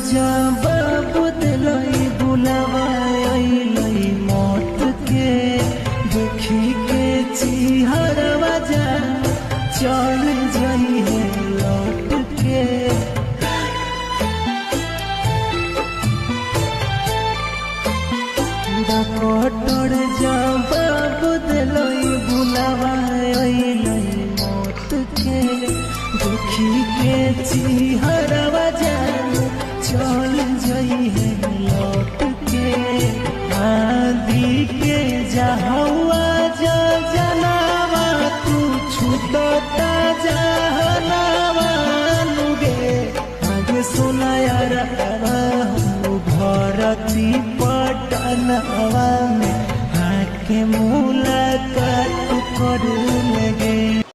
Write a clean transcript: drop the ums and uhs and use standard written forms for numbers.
जब बदलई बुलवाई मौत के देखी के चिहरवा जा चल जाई है लौट के डॉक्टर जब बदलई बुलवाई मौत के देखी के चिहरवा जा चल जाई है लौट के आदि के जहवा जा जनावा तू छूटता जहनावा नुगे आगे सुना यार भरती पटनवा में आके मुला